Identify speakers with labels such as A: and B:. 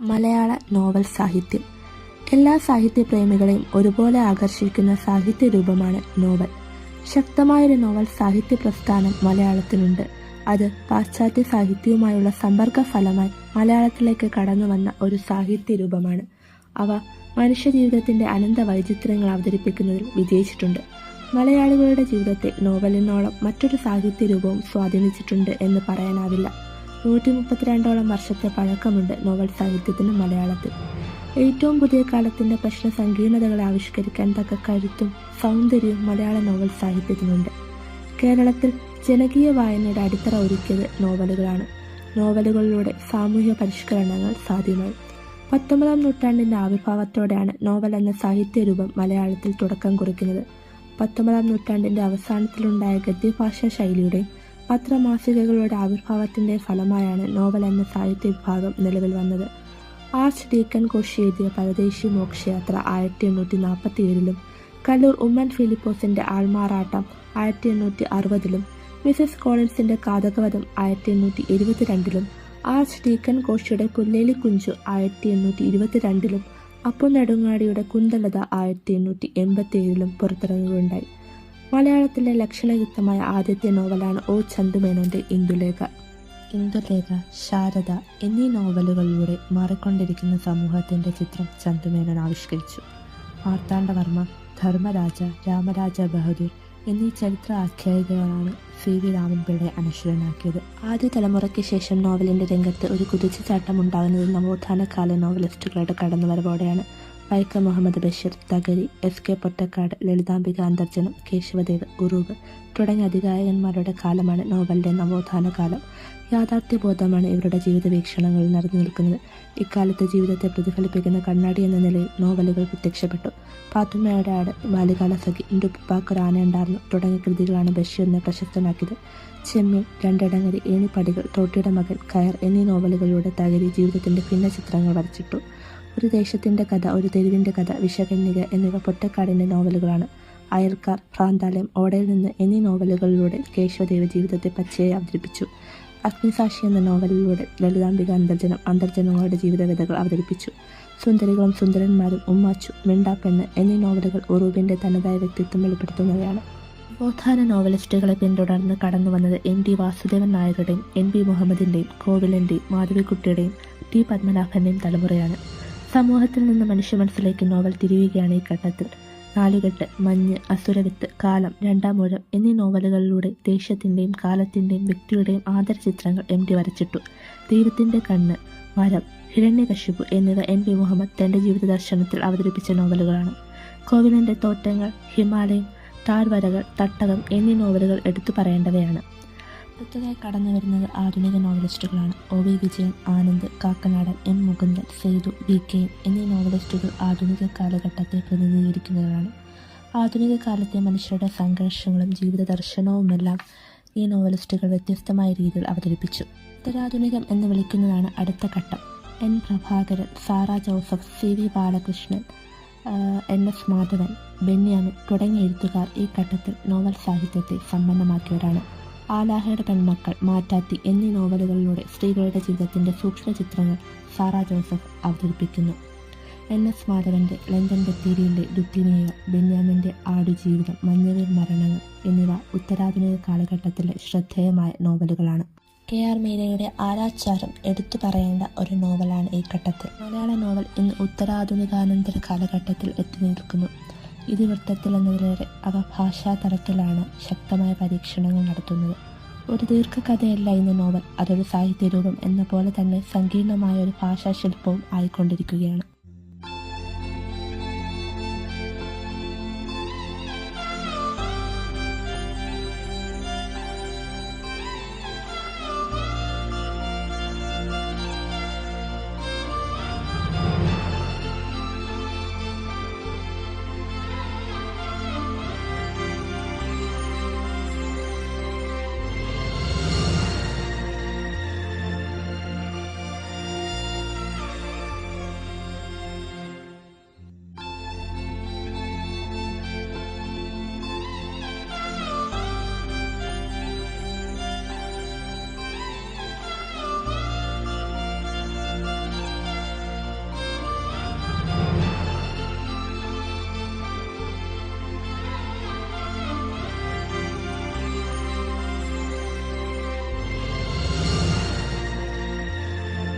A: മലയാള novel സാഹിത്യം. എല്ലാ സാഹിത്യപ്രേമികളെയും ഒരുപോലെ ആകർഷിക്കുന്ന സാഹിത്യ രൂപമാണ് നോവൽ. ശക്തമായൊരു നോവൽ സാഹിത്യ പ്രസ്ഥാനം മലയാളത്തിലുണ്ട്. അത് പാശ്ചാത്യ സാഹിത്യവുമായുള്ള സമ്പർക്ക ഫലമായി മലയാളത്തിലേക്ക് കടന്നു വന്ന ഒരു സാഹിത്യ രൂപമാണ്. അവ മനുഷ്യജീവിതത്തിന്റെ അനന്ത വൈചിത്ര്യങ്ങൾ അവതരിപ്പിക്കുന്നതിൽ വിജയിച്ചിട്ടുണ്ട്. മലയാളികളുടെ ജീവിതത്തെ നോവലിനോളം മറ്റൊരു സാഹിത്യ രൂപവും സ്വാധീനിച്ചിട്ടുണ്ട് എന്ന് പറയാനാവില്ല. 132ഓളം വർഷത്തെ പഴക്കമുണ്ട് നോവൽ സാഹിത്യത്തിന് മലയാളത്തിൽ. ഏറ്റവും പുതിയ കാലത്തിന്റെ പ്രശ്ന സങ്കീർണതകളെ ആവിഷ്കരിക്കാൻ തക്ക കരുത്തും സൗന്ദര്യവും മലയാള നോവൽ സാഹിത്യത്തിനുണ്ട്. കേരളത്തിൽ ജനകീയ വായനയുടെ അടിത്തറ ഒരുക്കിയത് നോവലുകളാണ്. നോവലുകളിലൂടെ സാമൂഹ്യ പരിഷ്കരണങ്ങൾ സാധ്യമായി. 19ാം നൂറ്റാണ്ടിന്റെ ആവിർഭാവത്തോടെയാണ് നോവൽ എന്ന സാഹിത്യ രൂപം മലയാളത്തിൽ തുടക്കം കുറിക്കുന്നത്. 19ാം നൂറ്റാണ്ടിന്റെ അവസാനത്തിലുണ്ടായ ഗദ്യഭാഷാ ശൈലിയുടെയും പത്രമാസികകളുടെ ആവിർഭാവത്തിന്റെ ഫലമായാണ് നോവൽ എന്ന സാഹിത്യ വിഭാഗം നിലവിൽ വന്നത്. ആർച്ച് ഡീക്കൻ കോശി എഴുതിയ പരദേശി മോക്ഷയാത്ര 1847-ലും കല്ലൂർ ഉമ്മൻ ഫിലിപ്പോസിന്റെ ആൾമാറാട്ടം 1860-ലും മിസസ് കോളിൻസിന്റെ കാതകവധം 1872-ലും ആർച്ച് ഡീക്കൻ കോശിയുടെ പുല്ലേലി കുഞ്ചു 1822-ലും അപ്പു നെടുങ്ങാടിയുടെ കുന്തലത 1887-ലും പുറത്തിറങ്ങുകയുണ്ടായി. മലയാളത്തിലെ ലക്ഷണയുക്തമായ ആദ്യത്തെ നോവലാണ് ഒ ചന്തുമേനോന്റെ ഇന്ദുലേഖ. ഇന്ദുലേഖ, ശാരദ എന്നീ നോവലുകളിലൂടെ മാറിക്കൊണ്ടിരിക്കുന്ന സമൂഹത്തിന്റെ ചിത്രം ചന്തുമേനോൻ ആവിഷ്കരിച്ചു. മാർത്താണ്ഡവർമ്മ, ധർമ്മരാജ, രാമരാജ ബഹദൂർ എന്നീ ചരിത്ര ആഖ്യായികകളാണ് CV രാമൻപിള്ളയെ അനശ്വരനാക്കിയത്. ആദ്യ തലമുറയ്ക്ക് ശേഷം നോവലിന്റെ രംഗത്ത് ഒരു കുതിച്ചുചാട്ടം ഉണ്ടാകുന്നത് നവോത്ഥാന കാല നോവലിസ്റ്റുകളുടെ കടന്നുവരവോടെയാണ്. വൈക്കം മുഹമ്മദ് ബഷീർ, തകഴി, SK പൊറ്റക്കാട്, ലളിതാംബിക അന്തർജനം, കേശവദേവ്, ഉറൂബ് തുടങ്ങിയ അതികായകന്മാരുടെ കാലമാണ് നോവലിന്റെ നവോത്ഥാന കാലം. യാഥാർത്ഥ്യബോധമാണ് ഇവരുടെ ജീവിത വീക്ഷണങ്ങളിൽ നിറഞ്ഞു നിൽക്കുന്നത്. ഇക്കാലത്തെ ജീവിതത്തെ പ്രതിഫലിപ്പിക്കുന്ന കണ്ണാടി എന്ന നിലയിൽ നോവലുകൾ പ്രത്യക്ഷപ്പെട്ടു. പാത്തുമ്മയുടെ ആട്, ബാല്യകാല സഖി, എൻ്റെ ഉപ്പാക്കൊരു ആനയുണ്ടായിരുന്നു തുടങ്ങിയ കൃതികളാണ് ബഷീറിനെ പ്രശസ്തനാക്കിയത്. ചെമ്മീൻ, രണ്ടിടങ്ങരി, ഏണിപ്പടികൾ, തോട്ടിയുടെ മകൻ, കയർ എന്നീ നോവലുകളിലൂടെ തകഴി ജീവിതത്തിന്റെ ഭിന്ന ചിത്രങ്ങൾ വരച്ചിട്ടു. ഒരു ദേശത്തിന്റെ കഥ, ഒരു തെരുവിന്റെ കഥ, വിഷകന്യക എന്നിവ പൊറ്റക്കാടിന്റെ നോവലുകളാണ്. അയൽക്കാർ, ഭ്രാന്താലയം, ഓടയിൽ നിന്ന് എന്നീ നോവലുകളിലൂടെ കേശവദേവ് ജീവിതത്തെ പച്ചയായി അവതരിപ്പിച്ചു. അഗ്നിസാക്ഷി എന്ന നോവലിലൂടെ ലളിതാംബിക അന്തർജനങ്ങളുടെ ജീവിതകഥകൾ അവതരിപ്പിച്ചു. സുന്ദരികളും സുന്ദരന്മാരും, ഉമ്മാച്ചു, മിണ്ടാപ്പെണ്ണ് എന്നീ നോവലുകൾ ഉറൂബിന്റെ തനതായ വ്യക്തിത്വം വെളിപ്പെടുത്തുന്നവയാണ്. നവോത്ഥാന നോവലിസ്റ്റുകളെ പിന്തുടർന്ന് കടന്നു വന്നത് MT വാസുദേവൻ നായരുടെയും NB മുഹമ്മദിന്റെയും കോവിലന്റെയും മാധവിക്കുട്ടിയുടെയും T പത്മനാഭന്റെയും തലമുറയാണ്. സമൂഹത്തിൽ നിന്ന് മനുഷ്യ മനസ്സിലേക്ക് നോവൽ തിരിയുകയാണ് ഈ ഘട്ടത്തിൽ. നാലുകെട്ട്, മഞ്ഞ്, അസുരവിത്ത്, കാലം, രണ്ടാമൂഴം എന്നീ നോവലുകളിലൂടെ ദേശത്തിന്റെയും കാലത്തിന്റെയും വ്യക്തിയുടെയും ആദരചിത്രങ്ങൾ MT വരച്ചിട്ടു. ദൈവത്തിന്റെ കണ്ണ്, മരം, ഹിരണ്യകശിപു എന്നിവ NB മുഹമ്മദ് തന്റെ ജീവിത ദർശനത്തിൽ അവതരിപ്പിച്ച നോവലുകളാണ്. കോവിലന്റെ തോട്ടങ്ങൾ, ഹിമാലയം, താഴ്വരകൾ, തട്ടകം എന്നീ നോവലുകൾ എടുത്തു പറയേണ്ടവയാണ്. അടുത്തതായി കടന്നു വരുന്നത് ആധുനിക നോവലിസ്റ്റുകളാണ്. OV Vijayan, Anand, Kakkanadan, M Mukundan, Sethu, VK എന്നീ നോവലിസ്റ്റുകൾ ആധുനിക കാലഘട്ടത്തെ പ്രതിനിധീകരിക്കുന്നവരാണ്. ആധുനിക കാലത്തെ മനുഷ്യരുടെ സംഘർഷങ്ങളും ജീവിത ദർശനവുമെല്ലാം ഈ നോവലിസ്റ്റുകൾ വ്യത്യസ്തമായ രീതിയിൽ അവതരിപ്പിച്ചു. ഉത്തരാധുനികം എന്ന് വിളിക്കുന്നതാണ് അടുത്ത ഘട്ടം. N Prabhakaran, Sarah Joseph, CV Balakrishnan, NS Madhavan, Benyamin തുടങ്ങിയ എഴുത്തുകാർ ഈ ഘട്ടത്തിൽ നോവൽ സാഹിത്യത്തെ സമ്പന്നമാക്കിയവരാണ്. ആലാഹയുടെ പെൺമക്കൾ, മാറ്റാത്തി എന്നീ നോവലുകളിലൂടെ സ്ത്രീകളുടെ ജീവിതത്തിന്റെ സൂക്ഷ്മ ചിത്രങ്ങൾ സാറ ജോസഫ് അവതരിപ്പിക്കുന്നു. NS മാധവന്റെ ലണ്ടൻ ബത്തേരിയിലെ രുക്മിണിയ, ബെന്യാമിന്റെ ആടുജീവിതം, മഞ്ഞവീർ മരണങ്ങൾ എന്നിവ ഉത്തരാധുനിക കാലഘട്ടത്തിലെ ശ്രദ്ധേയമായ നോവലുകളാണ്. KR മീരയുടെ ആരാച്ചാരം എടുത്തു പറയേണ്ട ഒരു നോവലാണ് ഈ ഘട്ടത്തിൽ. മലയാള നോവൽ ഇന്ന് ഉത്തരാധുനികാനന്തര കാലഘട്ടത്തിൽ എത്തി നിൽക്കുന്നു. ഇതിവൃത്തത്തിൽ എന്നതിലേറെ അവ ഭാഷാതലത്തിലാണ് ശക്തമായ പരീക്ഷണങ്ങൾ നടത്തുന്നത്. ഒരു ദീർഘകഥയല്ല ഇന്ന് നോവൽ, അതൊരു സാഹിത്യരൂപം എന്ന പോലെ തന്നെ സങ്കീർണമായ ഒരു ഭാഷാശില്പവും ആയിക്കൊണ്ടിരിക്കുകയാണ്.